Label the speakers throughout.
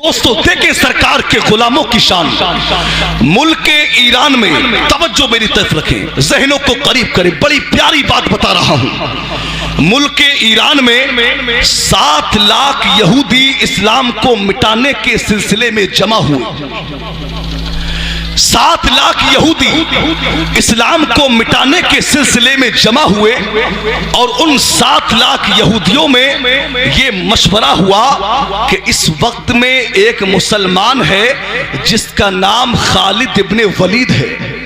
Speaker 1: दोस्तों देखें सरकार के गुलामों की शान। मुल्क ईरान में तवज्जो मेरी तरफ रखें, जहनों को करीब करें, बड़ी प्यारी बात बता रहा हूं। मुल्क ईरान में 7 लाख यहूदी इस्लाम को मिटाने के सिलसिले में जमा हुए। 7 लाख यहूदी इस्लाम को मिटाने के सिलसिले में जमा हुए और उन 7 लाख यहूदियों में ये मशवरा हुआ कि इस वक्त में एक मुसलमान है जिसका नाम खालिद इब्ने वलीद है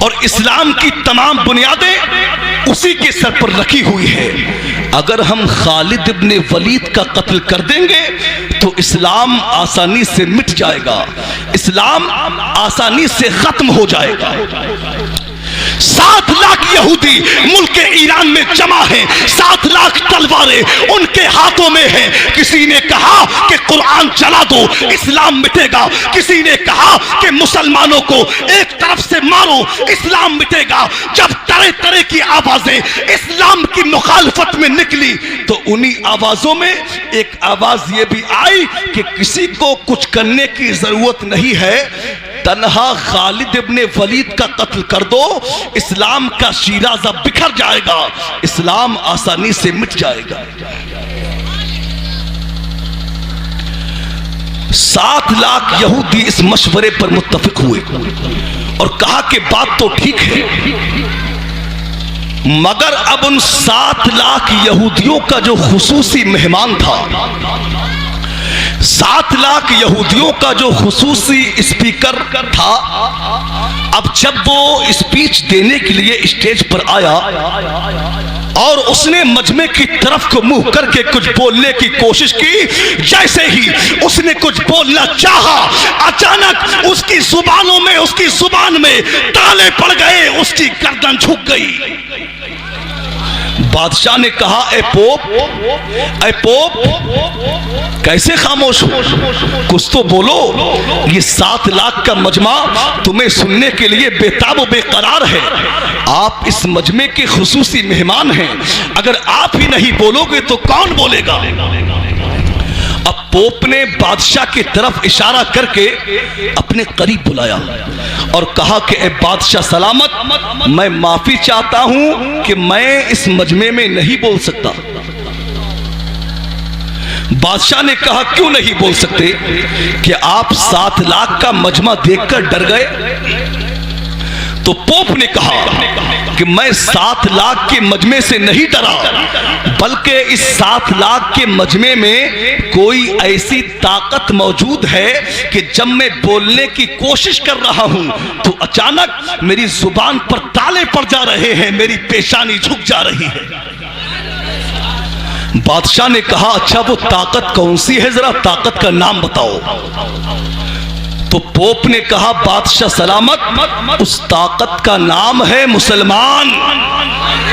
Speaker 1: और इस्लाम की तमाम बुनियादें उसी के सर पर रखी हुई है। अगर हम खालिद इब्ने वलीद का कत्ल कर देंगे तो इस्लाम आसानी से मिट जाएगा, इस्लाम आसानी से खत्म हो जाएगा। 7 लाख यहूदी मुल्क ईरान में जमा हैं, 7 लाख तलवारें उनके हाथों में हैं। किसी ने कहा कि कुरान जला दो, इस्लाम मिटेगा। किसी ने कहा कि मुसलमानों को एक तरफ से मारो, इस्लाम मिटेगा। जब तरह तरह की आवाजें इस्लाम की मुखालफत में निकली तो उन्हीं आवाजों में एक आवाज ये भी आई कि किसी को कुछ करने की जरूरत नहीं है, तन्हा खालिद इब्ने वलीद का कत्ल कर दो, इस्लाम का शीराज़ा बिखर जाएगा, इस्लाम आसानी से मिट जाएगा। 7 लाख यहूदी इस मशवरे पर मुत्तफिक हुए और कहा कि बात तो ठीक है, मगर अब उन 7 लाख यहूदियों का जो खुसूसी मेहमान था, 7 लाख यहूदियों का जो खुसूसी स्पीकर था, अब जब वो स्पीच देने के लिए स्टेज पर आया और उसने मजमे की तरफ को मुंह करके कुछ बोलने की कोशिश की, जैसे ही उसने कुछ बोलना चाहा, अचानक उसकी जुबान में ताले पड़ गए, उसकी गर्दन झुक गई। बादशाह ने कहा, ए पोप कैसे खामोश हो, कुछ तो बोलो। ये 7 लाख का मजमा तुम्हें सुनने के लिए बेताब बेकरार है, आप इस मजमे के खुसूसी मेहमान हैं, अगर आप ही नहीं बोलोगे तो कौन बोलेगा। अब पोप ने बादशाह की तरफ इशारा करके अपने करीब बुलाया और कहा कि ए बादशाह सलामत, मैं माफी चाहता हूं कि मैं इस मजमे में नहीं बोल सकता। बादशाह ने कहा, क्यों नहीं बोल सकते? कि आप 7 लाख का मजमा देखकर डर गए? तो पोप ने कहा कि मैं 7 लाख के मजमे से नहीं डरा, बल्कि इस 7 लाख के मजमे में कोई ऐसी ताकत मौजूद है कि जब मैं बोलने की कोशिश कर रहा हूं तो अचानक मेरी जुबान पर ताले पड़ जा रहे हैं, मेरी पेशानी झुक जा रही है। बादशाह ने कहा, अच्छा वो ताकत कौन सी है, जरा ताकत का नाम बताओ। तो पोप ने कहा, बादशाह सलामत, उस ताकत का नाम है मुसलमान।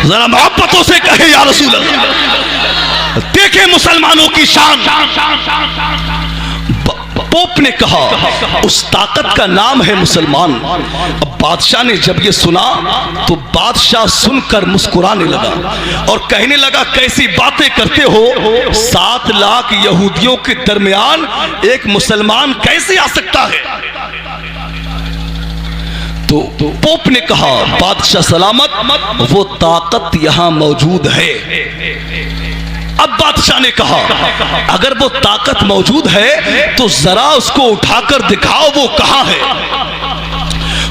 Speaker 1: जरा मोहब्बतों से कहे या रसूल अल्लाह, देखे मुसलमानों की शान। पोप ने कहा, उस ताकत का नाम है मुसलमान। अब बादशाह ने जब ये सुना तो बादशाह सुनकर मुस्कुराने लगा और कहने लगा, कैसी बातें करते हो, 7 लाख यहूदियों के दरमियान एक मुसलमान कैसे आ सकता है। तो पोप ने कहा, बादशाह सलामत, वो ताकत यहां मौजूद है। अब बादशाह ने कहा, अगर वो ताकत मौजूद है तो जरा उसको उठाकर दिखाओ, वो कहां है।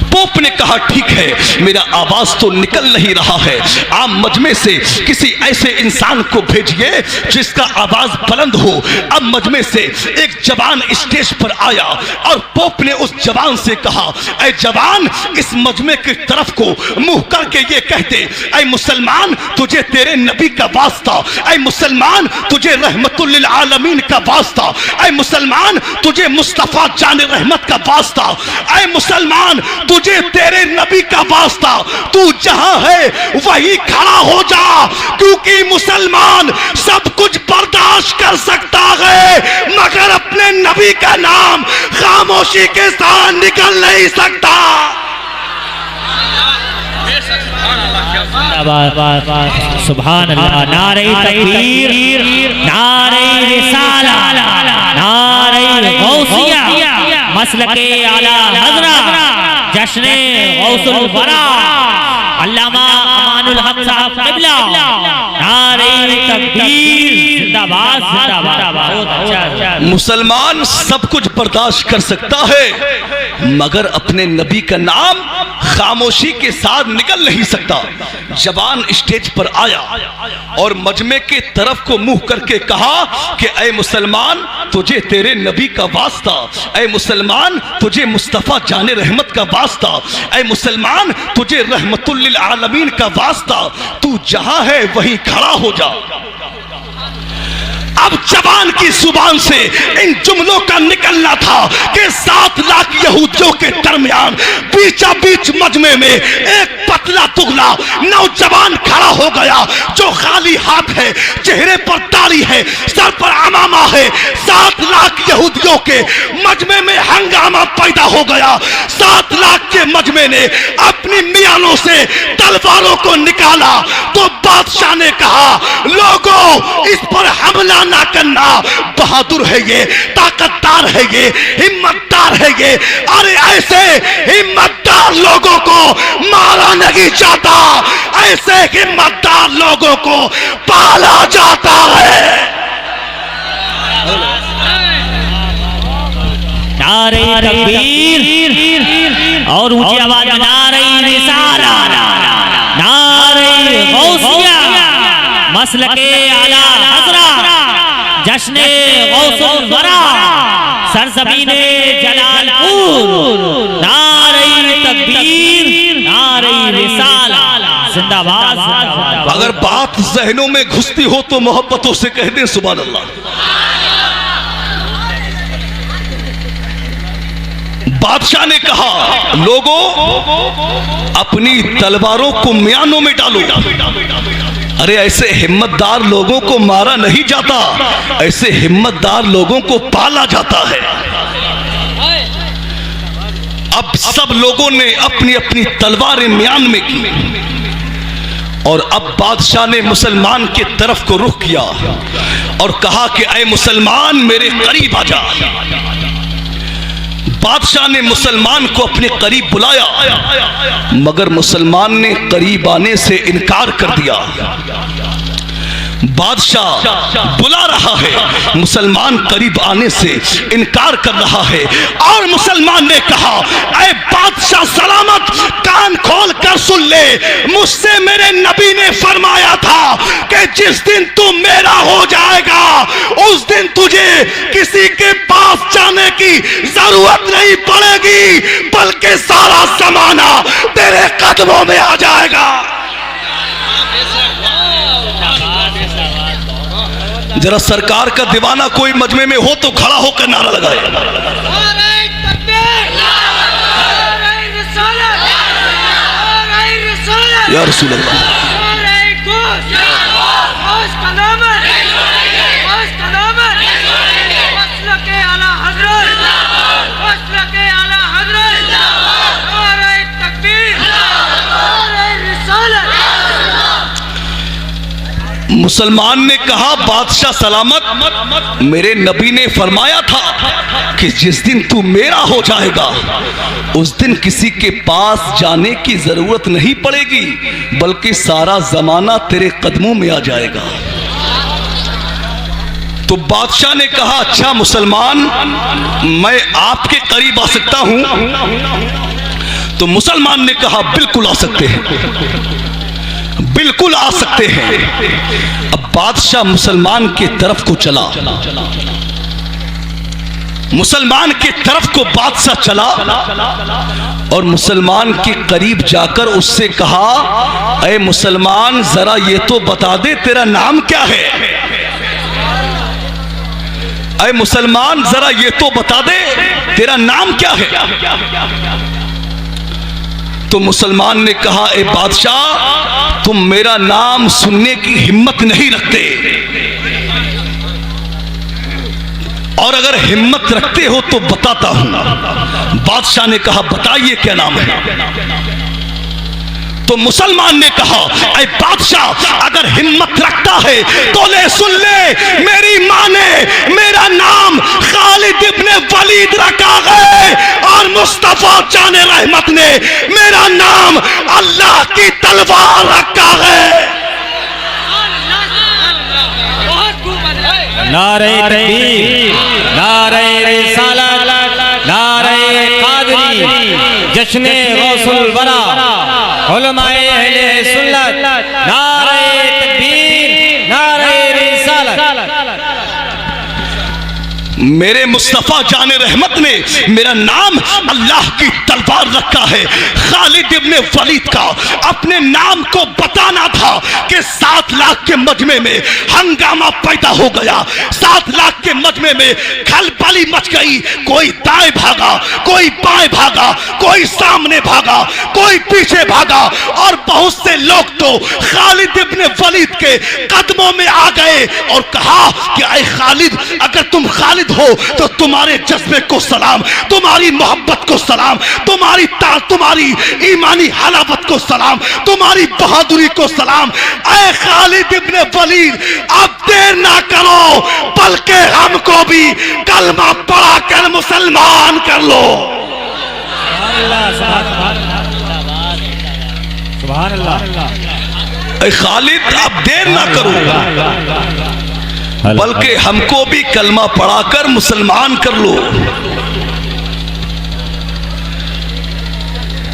Speaker 1: पोप ने कहा, ठीक है, मेरा आवाज तो निकल नहीं रहा है, आप मजमे से किसी ऐसे इंसान को भेजिए जिसका आवाज बुलंद हो। अब मजमे से एक जवान स्टेज पर आया और पोप ने उस जवान से कहा, ऐ जवान, इस मजमे की तरफ को मुंह करके ये कहते, ऐ मुसलमान, तुझे तेरे नबी का वास्ता, ऐ मुसलमान, तुझे रहमतुल लिल आलमीन का वास्ता, ऐ मुसलमान, तुझे मुस्तफा जान रहमत का वास्ता, ऐ मुसलमान, तुझे तेरे नबी का वास्ता, तू जहां है वहीं खड़ा हो जा, क्योंकि मुसलमान सब कुछ बर्दाश्त कर सकता है मगर अपने नबी का नाम खामोशी के साथ निकल नहीं सकता।
Speaker 2: सुभान अल्लाह, नारे तकबीर, नारे रिसाला, नारे गौसिया मसलके आला हजरा जश्न गौसुल वरा अल्लामा अमानुल हक साहब क़िबला नारे तकबीर जिंदाबाद जिंदाबाद। बहुत अच्छा।
Speaker 1: मुसलमान सब कुछ बर्दाश्त कर सकता है मगर अपने नबी का नाम खामोशी के साथ निकल नहीं सकता। जवान स्टेज पर आया और मजमे के तरफ को मुंह करके कहा कि ऐ मुसलमान तुझे तेरे नबी का वास्ता, ऐ मुसलमान तुझे मुस्तफा जाने रहमत का वास्ता, ऐ मुसलमान तुझे रहमतुल लिल आलमीन का वास्ता, तू जहां है वहीं खड़ा हो जा। अब जवान की जुबान से इन जुमलों का निकलना था कि 7 लाख यहूदियों के दरमियान बीचा बीच मजमे में एक पतला दुगला नौजवान खड़ा हो गया जो खाली हाथ है, चेहरे पर दाढ़ी है, सर पर अमामा है। 7 लाख यहूदियों के मजमे में हंगामा पैदा हो गया। 7 लाख के मजमे ने अपनी मियानों से तलवारों को निकाला तो बादशाह ने कहा लोगों इस पर हमला ना करना, बहादुर है ये, ताकतदार है ये, हिम्मतदार है ये। अरे ऐसे हिम्मतदार लोगों को मारा नहीं जाता, ऐसे हिम्मतदार लोगों को पाला जाता है।
Speaker 2: नारे तकबीर और ऊंची आवाज में नारे रिसाला नारे गौसिया मसलके आला हजरा जश्न गौसुल वरा सरजमीने जलालपुर नारे तकबीर नारे रिसाला जिंदाबाद जिंदाबाद।
Speaker 1: अगर बात जहनों में घुसती हो तो मोहब्बतों से कह दें सुभान अल्लाह। बादशाह ने कहा लोगों अपनी तलवारों को म्यानों में डालो। अरे ऐसे हिम्मतदार लोगों को मारा नहीं जाता, ऐसे हिम्मतदार लोगों को पाला जाता है। अब सब लोगों ने अपनी अपनी तलवारें म्यान में की और अब बादशाह ने मुसलमान के तरफ को रुख किया और कहा कि ऐ मुसलमान मेरे करीब आ जा। बादशाह ने मुसलमान को अपने करीब बुलाया मगर मुसलमान ने करीब आने से इनकार कर दिया। बादशाह बुला रहा है, मुसलमान करीब आने से इनकार कर रहा है और मुसलमान ने कहा ऐ बादशाह सलामत कान खोल कर सुन ले, मुझसे मेरे नबी ने फरमाया था कि जिस दिन तू मेरा हो जाएगा उस दिन तुझे किसी के पास जाने की जरूरत नहीं पड़ेगी बल्कि सारा जमाना तेरे कदमों में आ जाएगा। जरा सरकार का दीवाना कोई मजमे में हो तो खड़ा होकर नारा लगाए। या रसूल अल्लाह। मुसलमान ने कहा बादशाह सलामत मेरे नबी ने फरमाया था कि जिस दिन तू मेरा हो जाएगा उस दिन किसी के पास जाने की जरूरत नहीं पड़ेगी बल्कि सारा जमाना तेरे कदमों में आ जाएगा। तो बादशाह ने कहा अच्छा मुसलमान मैं आपके करीब आ सकता हूं? तो मुसलमान ने कहा बिल्कुल आ सकते हैं, बिल्कुल आ सकते हैं। अब बादशाह मुसलमान के तरफ को चला, मुसलमान के तरफ को बादशाह चला और मुसलमान के करीब जाकर उससे कहा ऐ मुसलमान जरा ये तो बता दे तेरा नाम क्या है। ऐ मुसलमान जरा ये तो बता दे तेरा नाम क्या है। तो मुसलमान ने कहा ए बादशाह तुम मेरा नाम सुनने की हिम्मत नहीं रखते और अगर हिम्मत रखते हो तो बताता हूं। बादशाह ने कहा बताइए क्या नाम है। तो मुसलमान ने कहा, ऐ बादशाह अगर हिम्मत रखता है तो ले सुन ले, मेरी मां ने मेरा नाम खालिद इब्ने वलीद रखा है और मुस्तफा जाने रहमत ने मेरा नाम अल्लाह की तलवार रखा है।
Speaker 2: नारे तकबीर, नारे रिसालत, नारे कादरी, जश्ने गौसुल वरा, उलमाए अहले सुन्नत, नारे तकबीर, नारे रिसालत।
Speaker 1: मेरे मुस्तफा जाने रहमत ने मेरा नाम अल्लाह की तलवार रखा है। खालिद इब्ने वलीद का अपने नाम को बताना था कि 7 लाख के मजमे में हंगामा पैदा हो गया, 7 लाख के मजमे में खलबली मच गई। कोई दाएं भागा, कोई बाएं भागा, कोई सामने भागा, कोई पीछे भागा और बहुत से लोग तो खालिद इब्ने वलीद के कदमों में आ गए और कहा कि ऐ खालिद, अगर तुम खालिद हो तो तुम्हारे जज्बे को सलाम, तुम्हारी मोहब्बत को सलाम, तुम्हारी ईमानी हलावत को सलाम, तुम्हारी बहादुरी को सलाम। ऐ खालिद इब्ने वलीद, अब देर ना करो, बल्कि हमको भी कलमा पढ़ा कर मुसलमान कर लो।
Speaker 2: सुभान अल्लाह।
Speaker 1: ऐ खालिद अब देर ना करो, बल्कि हमको भी कलमा पढ़ाकर मुसलमान कर लो।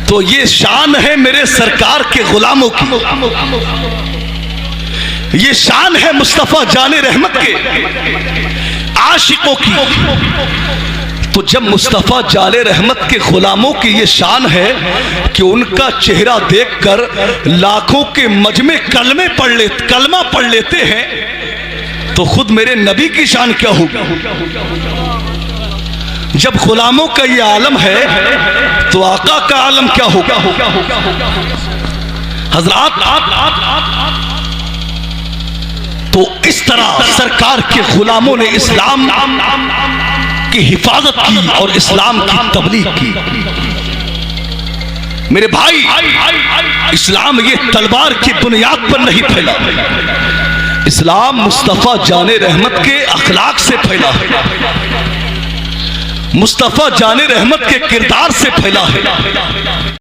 Speaker 1: तो ये शान है मेरे सरकार के गुलामों की, ये शान है मुस्तफा जाने रहमत के आशिकों की। तो जब मुस्तफा जाने रहमत के गुलामों की ये शान है कि उनका चेहरा देखकर लाखों के मजमे कलमा पढ़ लेते हैं, तो खुद मेरे नबी की शान क्या होगी। जब गुलामों का ये आलम है तो आका का आलम क्या होगा। हजरात, तो इस तरह सरकार के गुलामों ने इस्लाम की हिफाजत की और इस्लाम की तबलीग की। मेरे भाई, इस्लाम ये तलवार की बुनियाद पर नहीं फैला, इस्लाम मुस्तफा जाने रहमत के अखलाक से फैला है, मुस्तफा जाने रहमत के किरदार से फैला है।